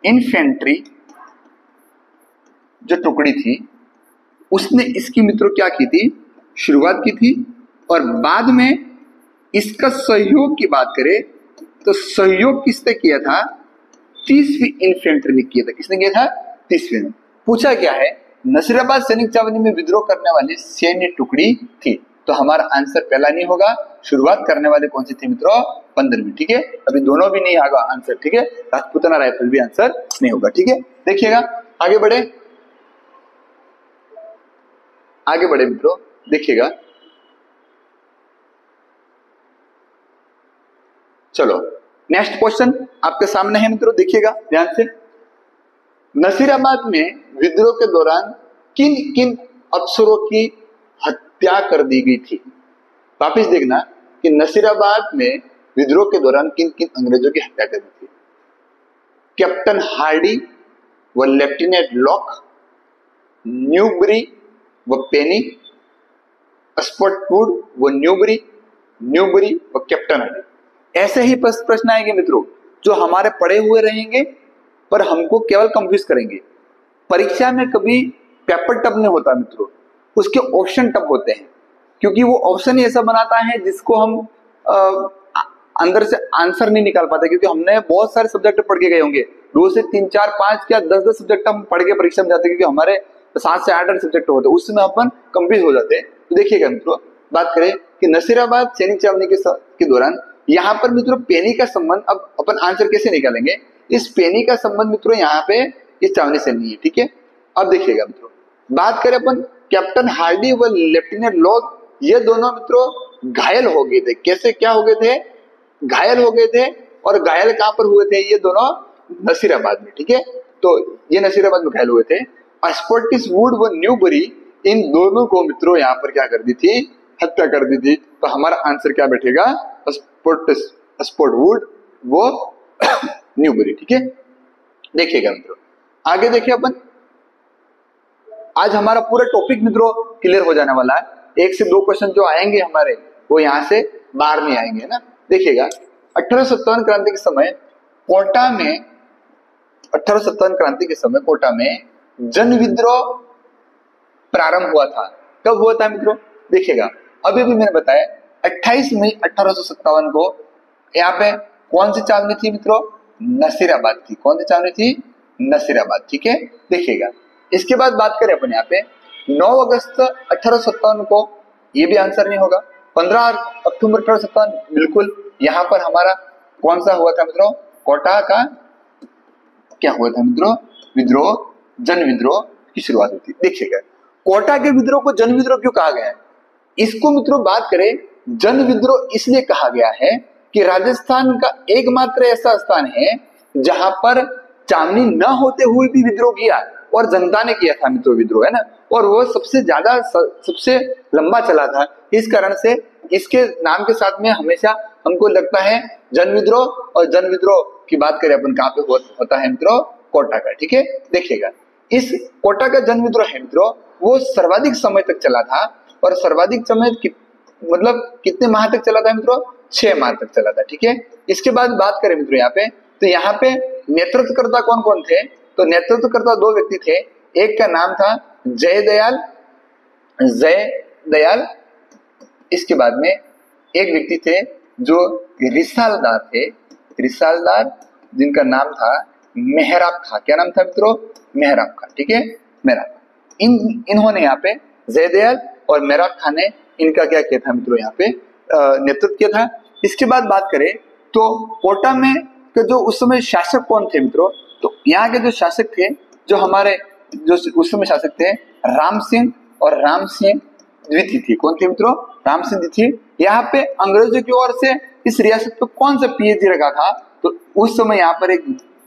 इन्फेंट्री जो टुकड़ी थी उसने इसकी मित्रों क्या की थी? शुरुआत की थी। और बाद में इसका सहयोग की बात करें तो सहयोग किसने किया था? 30वीं इन्फेंट्री ने किया था। किसने किया था? 30वीं ने। पूछा क्या है? नसीराबाद सैनिक छावनी में विद्रोह करने वाली सैन्य टुकड़ी थी। तो हमारा आंसर पहला नहीं होगा। शुरुआत करने वाले कौन सी थी मित्रों? 15वीं। ठीक है, अभी दोनों भी नहीं आएगा आंसर। ठीक है, राजपूताना राइफल भी आंसर नहीं होगा। ठीक है, देखिएगा आगे बढ़े मित्रों, देखिएगा। चलो, नेक्स्ट क्वेश्चन आपके सामने है मित्रों, देखिएगा ध्यान से। नसीराबाद में विद्रोह के दौरान किन किन अफसरों की हत्या कर दी गई थी? वापिस देखना कि नसीराबाद में विद्रोह के दौरान किन किन अंग्रेजों की हत्या कर दी थी। कैप्टन हार्डी व लेफ्टिनेंट लॉक, न्यूबरी व पेनी, स्पॉटवुड व न्यूबरी व कैप्टन हार्डी। ऐसे ही प्रश्न आएंगे मित्रों जो हमारे पढ़े हुए रहेंगे पर हमको केवल कंफ्यूज करेंगे। परीक्षा में कभी पेपर टफ नहीं होता मित्रों, उसके ऑप्शन टफ होते हैं, क्योंकि वो ऑप्शन ही ऐसा बनाता है जिसको हम अंदर से आंसर नहीं निकाल पाते। क्योंकि हमने बहुत सारे सब्जेक्ट पढ़ के गए होंगे, 2 से 3 4 5 क्या 10 सब्जेक्ट हम पढ़ के परीक्षा में जाते हैं, क्योंकि हमारे 7 से 8 सब्जेक्ट होते हैं, उसमें अपन कंफ्यूज हो जाते हैं। तो देखिएगा मित्रों, बात करें कि नसीराबाद सैनिक छावनी के दौरान यहाँ पर मित्रों पेनी का संबंध, अब अपन आंसर कैसे निकालेंगे? इस पेनी का संबंध मित्रों यहाँ पे इस छावनी से नहीं है। ठीक है, अब देखिएगा मित्रों, बात करें अपन कैप्टन हार्डी व लेफ्टिनेंट लॉक, ये दोनों मित्रों घायल हो गए थे। कैसे क्या हो गए थे? घायल हो गए थे। और घायल कहां पर हुए थे? ये दोनों नसीराबाद में। ठीक है, तो ये नसीराबाद में घायल हुए थे। स्पॉटिसवुड व न्यूबरी, इन दोनों को मित्रों यहाँ पर क्या कर दी थी? हत्या कर दी थी, तो हमारा आंसर क्या बैठेगा, स्पोर्टवुड वो न्यूबरी। ठीक है, देखिएगा मित्रों आगे देखिए अपन, आज हमारा पूरा टॉपिक मित्रों क्लियर हो जाने वाला है। 1 से 2 क्वेश्चन जो आएंगे हमारे वो यहाँ से बाहर नहीं आएंगे ना। देखिएगा 1857 क्रांति के समय कोटा में, 1857 क्रांति के समय कोटा में जन विद्रोह प्रारंभ हुआ था। कब हुआ था मित्रों, देखिएगा अभी भी मैंने बताया 28 मई 1857 को यहाँ पे कौन सी छावनी थी मित्रों, नसीराबाद की। कौन सी छावनी थी, नसीराबाद। ठीक है, देखिएगा इसके बाद बात करें अपन यहाँ पे 9 अगस्त 1857 को, ये भी आंसर नहीं होगा। 15 अक्टूबर 1857 बिल्कुल, यहाँ पर हमारा कौन सा हुआ था मित्रों, कोटा का क्या हुआ था मित्रों, विद्रोह, जन विद्रोह की शुरुआत हुई थी। देखिएगा कोटा के विद्रोह को जन विद्रोह क्यों कहा गया है, इसको मित्रों बात करें, जन विद्रोह इसलिए कहा गया है कि राजस्थान का एकमात्र ऐसा स्थान है जहां पर छावनी न होते हुए भी विद्रोह किया और जनता ने किया था मित्रों विद्रोह, है ना, और वो सबसे ज्यादा सबसे लंबा चला था। इस कारण से इसके नाम के साथ में हमेशा हमको लगता है जन विद्रोह, और जन विद्रोह की बात करें अपन कहाँ पे होता है मित्रों, कोटा का। ठीक है, देखिएगा इस कोटा का जन विद्रोह है मित्रों, वो सर्वाधिक समय तक चला था, और सर्वाधिक समय मतलब कितने माह तक चला था मित्रों, 6 माह तक चला था। ठीक है, इसके बाद बात करें मित्रों यहाँ पे, तो यहाँ पे नेतृत्वकर्ता कौन कौन थे, तो नेतृत्वकर्ता 2 व्यक्ति थे। एक का नाम था जयदयाल, इसके बाद में एक व्यक्ति थे जो रिसालदार जिनका नाम था मेहराब खां। क्या नाम था मित्रों, मेहराब खां। ठीक है, मेहराब, इन्होंने यहाँ पे जयदयाल और मेहराब खां ने इनका क्या किया था मित्रों, यहाँ पे नेतृत्व किया था। इसके बाद बात करें तो कोटा में जो उस समय शासक कौन थे मित्रों, तो यहाँ के जो शासक थे, जो हमारे जो उस समय शासक थे राम सिंह और राम सिंह द्वितीय थी। कौन थे मित्रों, राम सिंह द्वितीय। यहाँ पे अंग्रेजों की ओर से इस रियासत पे कौन सा पीएचडी रखा था, तो उस समय यहाँ पर एक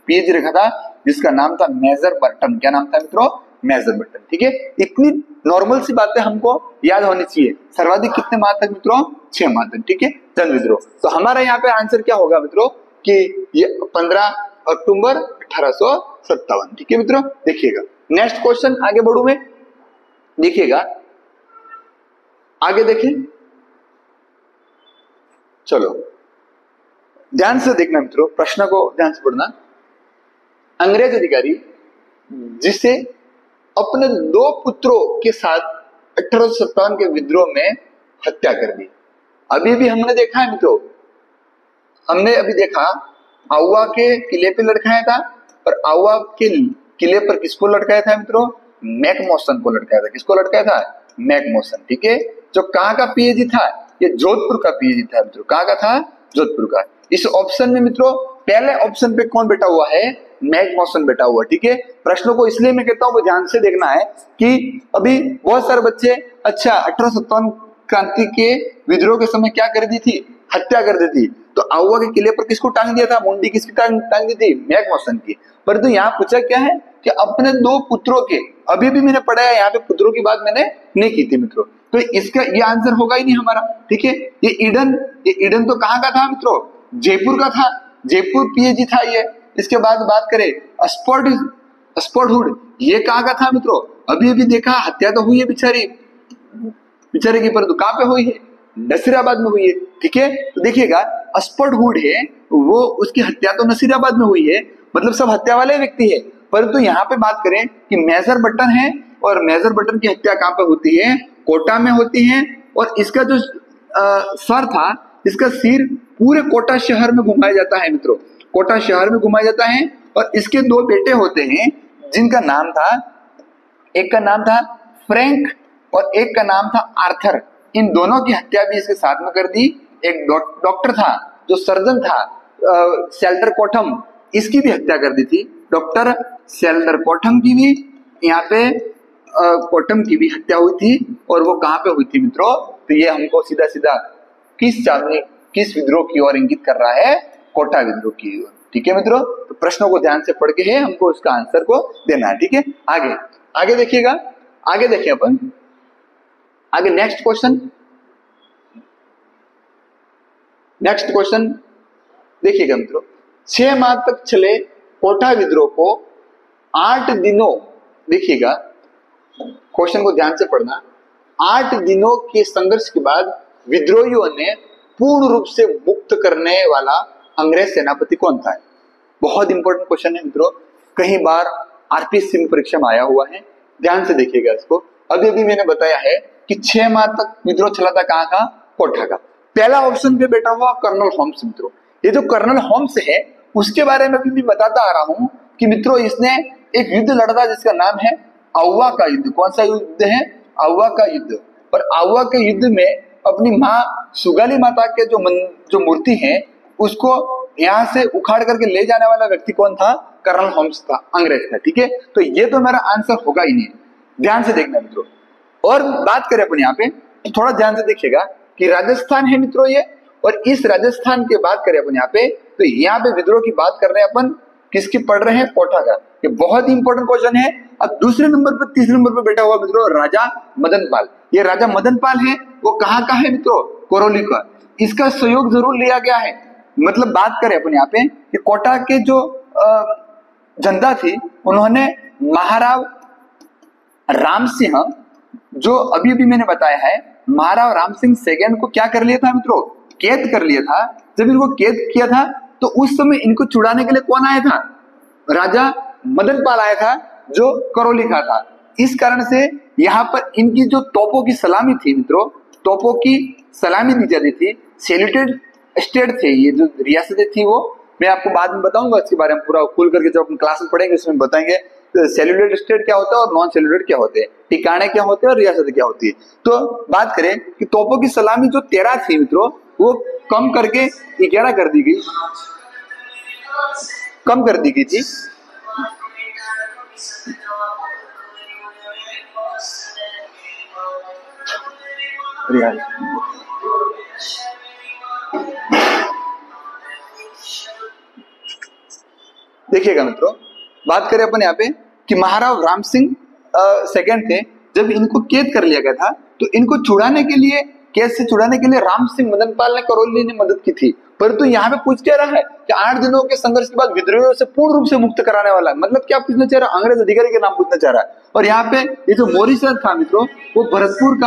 पीएचडी रखा था जिसका नाम था मेजर बर्टन। क्या नाम था मित्रों, मेजर बर्टन। ठीक है, इतनी नॉर्मल सी बातें हमको याद होनी चाहिए। सर्वाधिक कितने माह तक मित्रों, 6 माह तक। ठीक है, जन विद्रोह। तो हमारा यहाँ पे आंसर क्या होगा मित्रों कि ये 15 अक्टूबर 1857। ठीक है मित्रों, देखिएगा नेक्स्ट क्वेश्चन आगे बढ़ू मैं, देखिएगा आगे देखिए, चलो ध्यान से देखना मित्रों, प्रश्न को ध्यान से पढ़ना। अंग्रेज अधिकारी जिसे अपने 2 पुत्रों के साथ 1857 के विद्रोह में हत्या कर दी। अभी भी हमने देखा है मित्रों, हमने अभी देखा आउवा के किले पे लटकाया था, और आउवा के किले पर किसको लटकाया था मित्रों, मैकमोसन को लटकाया था। किसको लटकाया था, मैकमोसन। ठीक है, जो कहाँ का पीएचडी था, ये जोधपुर का पीएचडी था मित्रों। कहाँ का था, जोधपुर का। इस ऑप्शन में मित्रों पहले ऑप्शन पे कौन बैठा हुआ है, मैकमोसन बैठा हुआ। ठीक है, प्रश्नों को इसलिए मैं कहता हूँ वो ध्यान से देखना है कि अभी बहुत सारे बच्चे अच्छा 1857 क्रांति के विद्रोह के समय क्या कर दी थी, हत्या कर दी थी। तो आउवा के किले पर किसको टांग दिया था, मुंडी किसकी टांग दी थी, मैकमोसन की। परंतु यहाँ पूछा क्या है कि अपने 2 पुत्रों के, अभी भी मैंने पढ़ा है यहाँ पे पुत्रों की बात मैंने नहीं की थी मित्रों, तो इसका ये आंसर होगा ही नहीं हमारा। ठीक है, ये ईडन तो कहाँ का था मित्रों, जयपुर का था, जयपुर पीएचडी था ये। इसके बाद बात करें स्पोर्टवुड, ये कहाँ का था मित्रों, अभी अभी देखा हत्या तो हुई है बेचारे की, परंतु कहाँ पे हुई है, नसीराबाद में हुई है। ठीक है, तो देखिएगा स्पोर्टवुड है वो, उसकी हत्या तो नसीराबाद में हुई है, मतलब सब हत्या वाले व्यक्ति है। परंतु यहाँ पे बात करें कि मेजर बटन है, और मेजर बटन की हत्या कहाँ पे होती है, कोटा में होती है। और इसका जो सर था, इसका सिर पूरे कोटा शहर में घुमाया जाता है मित्रों, कोटा शहर में घुमाया जाता है। और इसके 2 बेटे होते हैं जिनका नाम था, एक का नाम था फ्रैंक और एक का नाम था आर्थर। इन दोनों की हत्या भी इसके साथ में कर दी। एक डॉक्टर था जो सर्जन था सेल्टर कोठम, इसकी भी हत्या कर दी थी। डॉक्टर सेल्टर कोठम की भी यहाँ पे कोठम की भी हत्या हुई थी। और वो कहाँ पे हुई थी मित्रों, तो ये हमको सीधा सीधा किस विद्रोह की ओर इंगित कर रहा है, कोटा विद्रोह की ओर। ठीक है मित्रों, तो प्रश्नों को ध्यान से पढ़ के है हमको उसका आंसर को देना है। ठीक है, आगे देखिएगा, आगे देखिए अपन, आगे नेक्स्ट क्वेश्चन नेक्स्ट क्वेश्चन देखिएगा मित्रों, 6 माह तक चले कोटा विद्रोह को 8 दिनों, देखिएगा क्वेश्चन को ध्यान से पढ़ना, 8 दिनों के संघर्ष के बाद विद्रोहियों ने पूर्ण रूप से मुक्त करने वाला अंग्रेज सेनापति कौन था? बहुत इंपॉर्टेंट क्वेश्चन है मित्रों, कई बार आरपीएससी में परीक्षा में आया हुआ है, ध्यान से देखिएगा इसको। अभी अभी मैंने बताया है कि 6 माह तक विद्रोह चला था, कहाँ का? कोटा का। पहला ऑप्शन पे बैठा हुआ कर्नल होम्स मित्रों। ये जो कर्नल होम्स है उसके बारे में भी बताता आ रहा हूं कि मित्रों इसने एक युद्ध लड़ा था जिसका नाम है आउवा का युद्ध। कौन सा युद्ध है? आउवा का युद्ध। और आउवा के युद्ध में अपनी माँ सुगाली माता के जो मूर्ति है उसको यहाँ से उखाड़ करके ले जाने वाला व्यक्ति कौन था? कर्नल होम्स था, अंग्रेज था। ठीक है, तो ये तो मेरा आंसर होगा ही नहीं, ध्यान से देखना मित्रों। और बात करें अपन यहाँ पे तो थोड़ा ध्यान से देखिएगा कि राजस्थान है मित्रों ये, और इस राजस्थान के बात करें अपन यहाँ पे तो यहाँ पे विद्रोह की बात कर रहे हैं अपन, किसकी पढ़ रहे हैं? कोटा का। ये बहुत ही इंपॉर्टेंट क्वेश्चन है। अब दूसरे नंबर पर, तीसरे नंबर पर बैठा हुआ मित्रों राजा मदन पाल। ये राजा मदन पाल है, वो कहाँ का है मित्रों? करौली का। इसका सहयोग जरूर लिया गया है। मतलब बात करें अपन यहाँ पे कि कोटा के जो जनता थी उन्होंने महाराव राम सिंह, जो अभी अभी मैंने बताया है, महाराव राम सिंह सेकंड को क्या कर लिया था मित्रों? कैद कर लिया था। जब इनको कैद किया था तो उस समय इनको छुड़ाने के लिए कौन आया था? राजा मदन पाल आया था, जो करौली का था। इस कारण से यहाँ पर इनकी जो तोपों की सलामी थी मित्रों, तोपों की सलामी दी जाती थी। सैल्यूटेड स्टेट थे ये जो रियासतें थी, वो मैं आपको बाद में बताऊंगा इसके बारे में पूरा खुल करके, जब अपन क्लास में पढ़ेंगे उसमें बताएंगे सैल्यूटेड स्टेट क्या होता है और नॉन सैल्यूटेड क्या होते हैं, ठिकाने क्या होते हैं और रियासतें क्या होती है। तो बात करें कि तोपों की सलामी जो 13 थी मित्रों, वो कम करके 11 कर दी गई, कम कर दी गई थी। देखिएगा मित्रों, बात करें अपन यहाँ पे कि महाराव राम सिंह सेकंड थे। जब इनको कैद कर लिया गया था तो इनको छुड़ाने के लिए, कैद से छुड़ाने के लिए राम सिंह मदन पाल ने, करौली ने मदद की थी। परंतु यहाँ पे पूछ क्या रहा है कि 8 दिनों के संघर्ष के बाद विद्रोहियों से पूर्ण रूप से मुक्त कराने वाला, मतलब क्या पूछना चाह रहा? अंग्रेज अधिकारी के नाम पूछना चाह रहा है। और यहाँ पे ये जो मॉरिसन था मित्रों, वो भरतपुर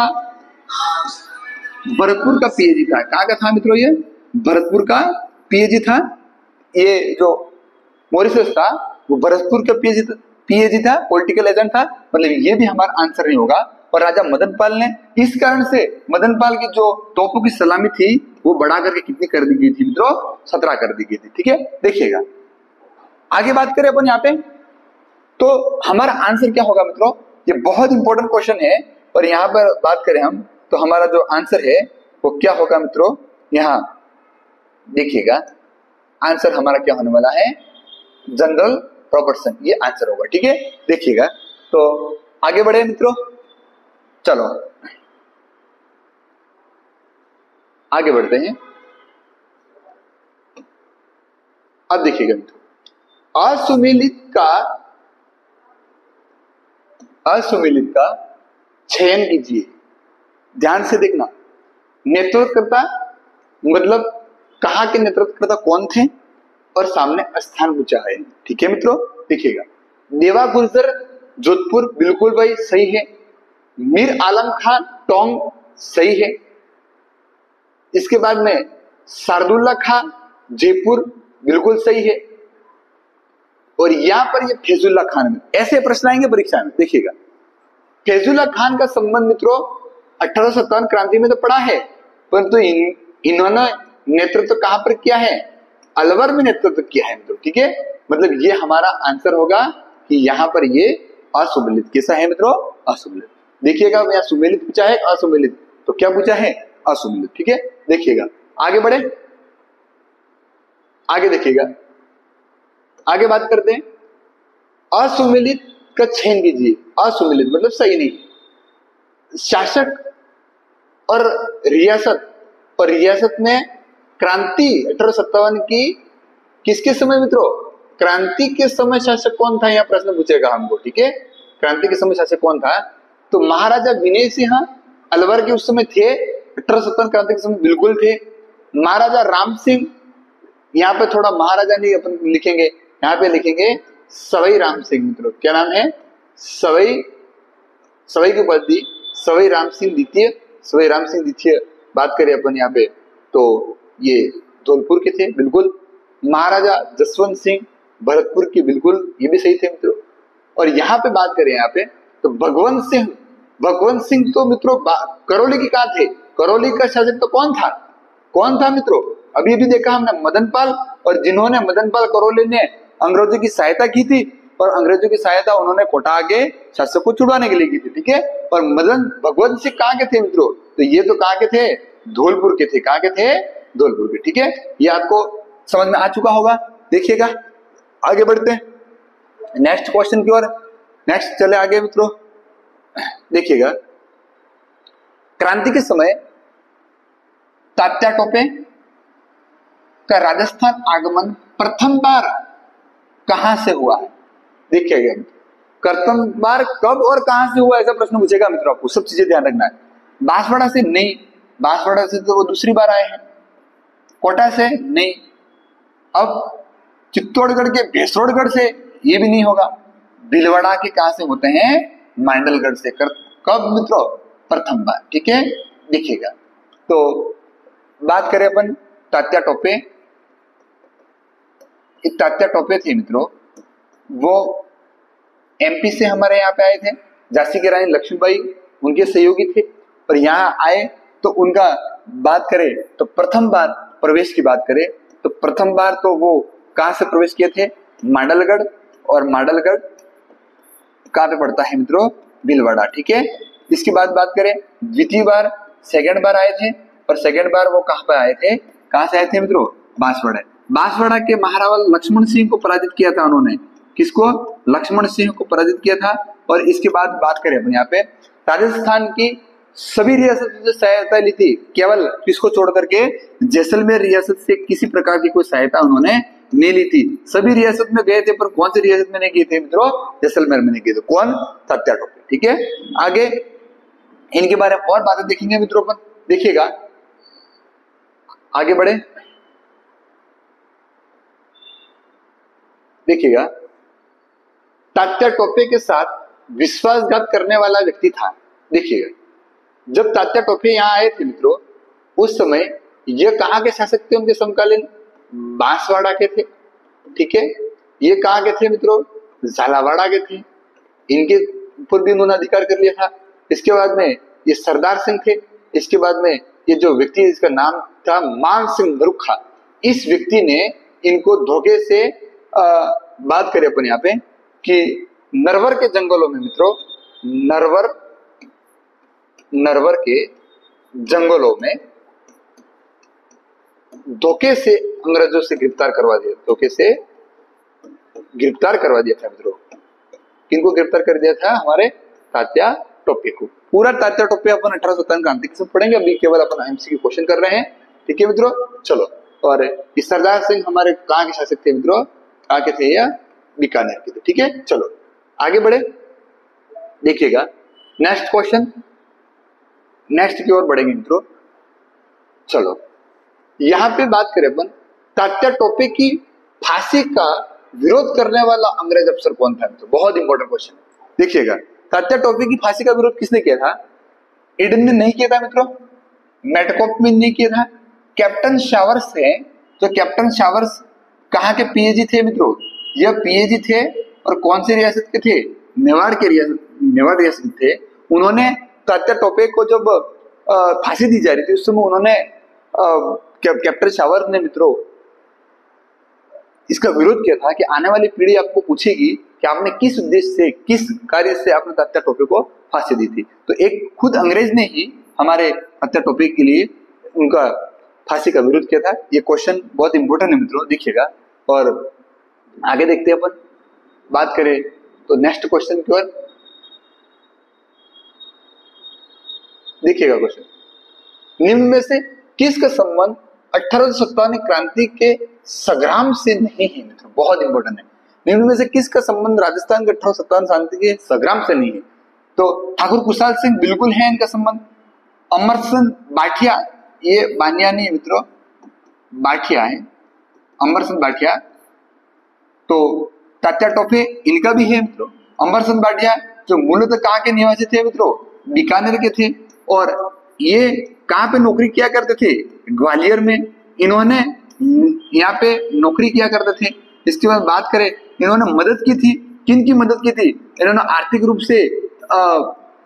का पीएजी था। कहाँ का था मित्रों? ये भरतपुर का पीएजी था। ये जो मॉरिसस था वो भरतपुर का पीएजी था, पॉलिटिकल एजेंट था। मतलब ये भी हमारा आंसर नहीं होगा। और राजा मदन पाल ने, इस कारण से मदन पाल की जो तोपों की सलामी थी वो बढ़ा करके कितनी कर दी गई थी मित्रों? 17 कर दी गई थी। ठीक है, देखिएगा आगे बात करें अपन यहाँ पे तो हमारा आंसर क्या होगा मित्रों? ये बहुत इंपॉर्टेंट क्वेश्चन है। और यहाँ पर बात करें हम तो हमारा जो आंसर है वो क्या होगा मित्रों? यहाँ देखिएगा आंसर हमारा क्या होने वाला है? जनरल रॉबर्टसन, ये आंसर होगा। ठीक है, देखिएगा। तो आगे बढ़े मित्रों, चलो आगे बढ़ते हैं। अब देखिएगा मित्रों, असुमिलित का चयन कीजिए। ध्यान से देखना, नेतृत्वकर्ता मतलब कहाँ के नेतृत्वकर्ता कौन थे और सामने स्थान पूछा है। ठीक है मित्रों, देखिएगा देवा गुर्जर जोधपुर, बिल्कुल भाई सही है। मीर आलम खान टोंग, सही है। इसके बाद में शार्दुल्ला खान जयपुर, बिल्कुल सही है। और यहां पर ये फैजुल्ला खान में, ऐसे प्रश्न आएंगे परीक्षा में, देखिएगा। फैजुल्ला खान का संबंध मित्रों 1857 क्रांति में तो पड़ा है, परंतु इन्होंने नेतृत्व कहां पर किया है? अलवर में नेतृत्व किया है मित्रों। ठीक है, मतलब ये हमारा आंसर होगा कि यहाँ पर ये असुमिलित। कैसा है मित्रों? असुमिलित। देखिएगा यहाँ सुमेलित पूछा है, असुमिलित, तो क्या पूछा है? असुमिलित। ठीक है, देखिएगा आगे बढ़े, आगे देखिएगा, आगे बात करते हैं। असुमिलित का चयन कीजिए। असुमिलित मतलब सही नहीं। शासक और रियासत, और रियासत में क्रांति 1857 की किसके समय मित्रों? क्रांति के समय शासक कौन था? यह प्रश्न पूछेगा हमको। ठीक है, क्रांति के समय शासक कौन था? तो महाराजा विनय सिंह अलवर के उस समय थे। 1857 क्रांति के समय बिल्कुल थे। महाराजा राम सिंह, यहाँ पे थोड़ा महाराजा नहीं अपन लिखेंगे, यहाँ पे लिखेंगे सवाई राम सिंह मित्रों। क्या नाम है? सवाई, सवाई की उपाधि सवाई राम सिंह द्वितीय, सवाई राम सिंह द्वितीय बात करें अपन यहाँ पे तो ये धौलपुर के थे बिल्कुल। महाराजा जसवंत सिंह भरतपुर की, बिल्कुल ये भी सही थे मित्रों। और यहाँ पे बात करें यहाँ पे तो भगवंत सिंह, भगवंत सिंह तो मित्रों करौली के कहा थे? करौली का शासक तो कौन था? कौन था मित्रों? अभी भी देखा हमने मदनपाल, और जिन्होंने मदनपाल करौली ने अंग्रेजों की सहायता की थी, और अंग्रेजों की सहायता उन्होंने कोटा के शासक को छुड़वाने के लिए की थी, ठीक है। और भगवंत सिंह कहाँ के थे मित्रों? तो ये तो कहाँ के थे? धौलपुर के थे। कहाँ के थे? धौलपुर के, ठीक है। ये आपको समझ में आ चुका होगा। देखिएगा आगे बढ़ते हैं नेक्स्ट क्वेश्चन की ओर। नेक्स्ट चले आगे मित्रों, देखिएगा क्रांति के समय तात्या टोपे का राजस्थान आगमन प्रथम बार कहां से हुआ है? देखिएगा प्रथम बार कब और कहां से हुआ, ऐसा प्रश्न पूछेगा मित्रों आपको, सब चीजें ध्यान रखना है। बांसवाड़ा से नहीं, बांसवाड़ा से तो वो दूसरी बार आए हैं। कोटा से नहीं, अब चित्तौड़गढ़ के भेसरोडगढ़ से ये भी नहीं होगा। भीलवाड़ा के कहां से होते हैं? मांडलगढ़ से। कब मित्रों? प्रथम बार, ठीक है। देखिएगा तो बात करें अपन तात्या टोपे, तात्या टोपे थे मित्रों, वो एमपी से हमारे यहाँ पे आए थे। झांसी की रानी लक्ष्मीबाई उनके सहयोगी थे, और यहाँ आए तो उनका बात करें तो प्रथम बार प्रवेश की बात करें तो प्रथम बार तो वो कहां से प्रवेश किए थे? मांडलगढ़, और मांडलगढ़ कहां पे पड़ता है मित्रों? भीलवाड़ा, ठीक है। इसके बाद बात करें द्वितीय बार, सेकंड बार आए थे, और सेकंड बार वो कहां पे आए थे? कहां से आए थे मित्रों? बांसवाड़ा। बांसवाड़ा के महारावल लक्ष्मण सिंह को पराजित किया था उन्होंने। किसको? लक्ष्मण सिंह को पराजित किया था। और इसके बाद बात करें अपन यहाँ पे राजस्थान की सभी रियासतों से सहायता ली थी, केवल किसको छोड़ करके? जैसलमेर रियासत से किसी प्रकार की कोई सहायता उन्होंने नहीं ली थी। सभी रियासत में गए थे, पर कौन सी रियासत में नहीं गए थे मित्रों? जैसलमेर में नहीं गए थे। कौन? तात्या टोपे, ठीक है। आगे इनके बारे में और बातें देखेंगे मित्रों अपन। देखिएगा आगे बढ़े, देखिएगा तात्या टोपे के साथ विश्वासघात करने वाला व्यक्ति था। देखिएगा जब तात्या टोपे यहाँ आए थे मित्रों, उस समय ये कहाँ के शासक थे? उनके समकालीन बांसवाड़ा के थे, ठीक है। ये कहाँ के थे मित्रों? झालावाड़ा के थे। इनके ऊपर भी उन्होंने अधिकार कर लिया था। इसके बाद में ये सरदार सिंह थे। इसके बाद में ये जो व्यक्ति जिसका नाम था मान सिंह नरुखा, इस व्यक्ति ने इनको धोखे से बात करें अपन यहाँ पे कि नरवर के जंगलों में मित्रों, नरवर के जंगलों में धोखे से अंग्रेजों से गिरफ्तार करवा दिया, धोखे से गिरफ्तार करवा दिया था मित्रों। किनको गिरफ्तार कर दिया था? हमारे तात्या टोपे को। पूरा तात्या टोपे अपन 1857 क्रांति के सब पढ़ेंगे, अभी केवल अपन एमसीक्यू क्वेश्चन कर रहे हैं, ठीक है मित्रों। चलो, और इस सरदार सिंह हमारे कहाँ के शासक थे मित्रों? कहाँ के थे? या बीकानेर के थे, ठीक है। चलो आगे बढ़े, देखिएगा नेक्स्ट क्वेश्चन, नेक्स्ट की ओर बढ़ेंगे मित्रों। चलो यहां पे बात करें अपन तात्या टोपे की फांसी का विरोध करने वाला अंग्रेज अफसर कौन था? तो बहुत इंपॉर्टेंट क्वेश्चन है। देखिएगा तात्या टोपे की फांसी का विरोध किसने किया था? एडन ने नहीं किया था मित्रों, मेटकॉप में नहीं किया था, कैप्टन शावर्स है। तो कैप्टन शावर्स कहाँ के पीएजी थे मित्रों? यह पीएजी थे, और कौन सी रियासत के थे? मेवाड़ के मेवाड़ रियासत थे। उन्होंने तात्या टोपे को जब फांसी दी जा रही थी, उस समय उन्होंने कैप्टन शावर ने मित्रों इसका विरोध किया था कि आने वाली पीढ़ी आपको पूछेगी कि आपने किस उद्देश्य से, किस कार्य से आपने तात्या टोपे को फांसी दी थी। तो एक खुद अंग्रेज ने ही हमारे तात्या टोपे के लिए उनका फांसी का विरोध किया था। ये क्वेश्चन बहुत इंपॉर्टेंट है मित्रों, देखिएगा। और आगे देखते हैं अपन, बात करें तो नेक्स्ट क्वेश्चन की ओर देखिएगा। क्वेश्चन निम्न में से किसका संबंध 1857 क्रांति के संग्राम से नहीं है मित्रों? बहुत इंपॉर्टेंट है। निम्न में से किसका संबंध राजस्थान के 1857 क्रांति के संग्राम से नहीं है? तो ठाकुर कुशाल सिंह बिल्कुल है इनका संबंध। अमरसिंह बाठिया, ये बानिया नहीं है मित्रों, बाठिया है, अमरचंद बाठिया, तो तात्या टोपे इनका भी है मित्रों। अमरचंद बाठिया जो मूलतः कहाँ के निवासी थे मित्रों, बीकानेर के थे, और ये कहाँ पे नौकरी किया करते थे, ग्वालियर में। इन्होंने यहाँ पे नौकरी किया करते थे। इसके बाद बात करें, इन्होंने मदद की थी, किन की मदद की थी, इन्होंने आर्थिक रूप से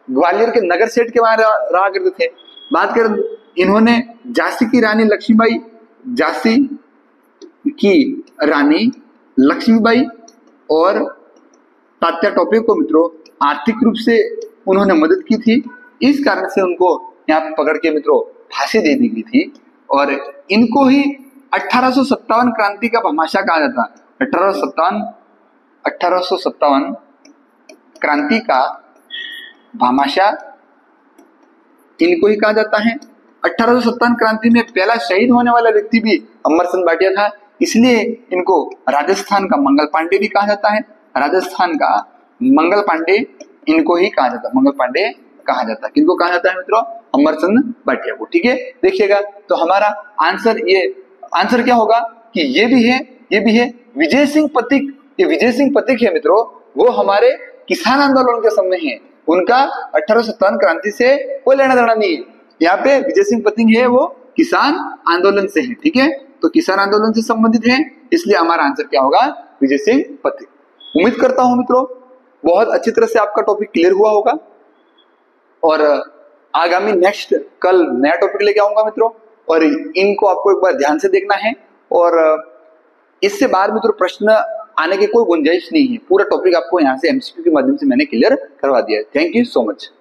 ग्वालियर के नगर सेठ के वहां रहा करते थे। बात करें, इन्होंने झांसी की रानी लक्ष्मीबाई, झांसी की रानी लक्ष्मीबाई और तात्या टोपे को मित्रों आर्थिक रूप से उन्होंने मदद की थी। इस कारण से उनको यहाँ पे पकड़ के मित्रों फांसी दे दी गई थी, और इनको ही 1857 क्रांति का भामाशाह कहा जाता है। 1857 क्रांति का भामाशाह इनको ही कहा जाता है। 1857 क्रांति में पहला शहीद होने वाला व्यक्ति भी अमरचंद बाठिया था, इसलिए इनको राजस्थान का मंगल पांडे भी कहा जाता है। राजस्थान का मंगल पांडे इनको ही कहा जाता है, मंगल पांडे कहा जाता है। किनको कहा जाता है मित्रों, अमरचंद बाठिया को। ठीक है, देखिएगा तो हमारा आंसर क्या होगा कि ये भी है विजय सिंह पथिक। ये विजय सिंह पथिक है मित्रों, वो हमारे किसान आंदोलन के समय है। उनका 1857 क्रांति से कोई लेना देना नहीं है। यहाँ पे विजय सिंह पथिक है, वो किसान आंदोलन से है। ठीक है, तो किसान आंदोलन से संबंधित है, इसलिए हमारा आंसर क्या होगा, विजय सिंह पथिक। उम्मीद करता हूं मित्रों बहुत अच्छी तरह से आपका टॉपिक क्लियर हुआ होगा, और आगामी नेक्स्ट कल नया टॉपिक लेके आऊंगा मित्रों, और इनको आपको एक बार ध्यान से देखना है, और इससे बाहर मित्रों प्रश्न आने की कोई गुंजाइश नहीं है। पूरा टॉपिक आपको यहाँ से एमसीक्यू के माध्यम से मैंने क्लियर करवा दिया है। Thank you so much.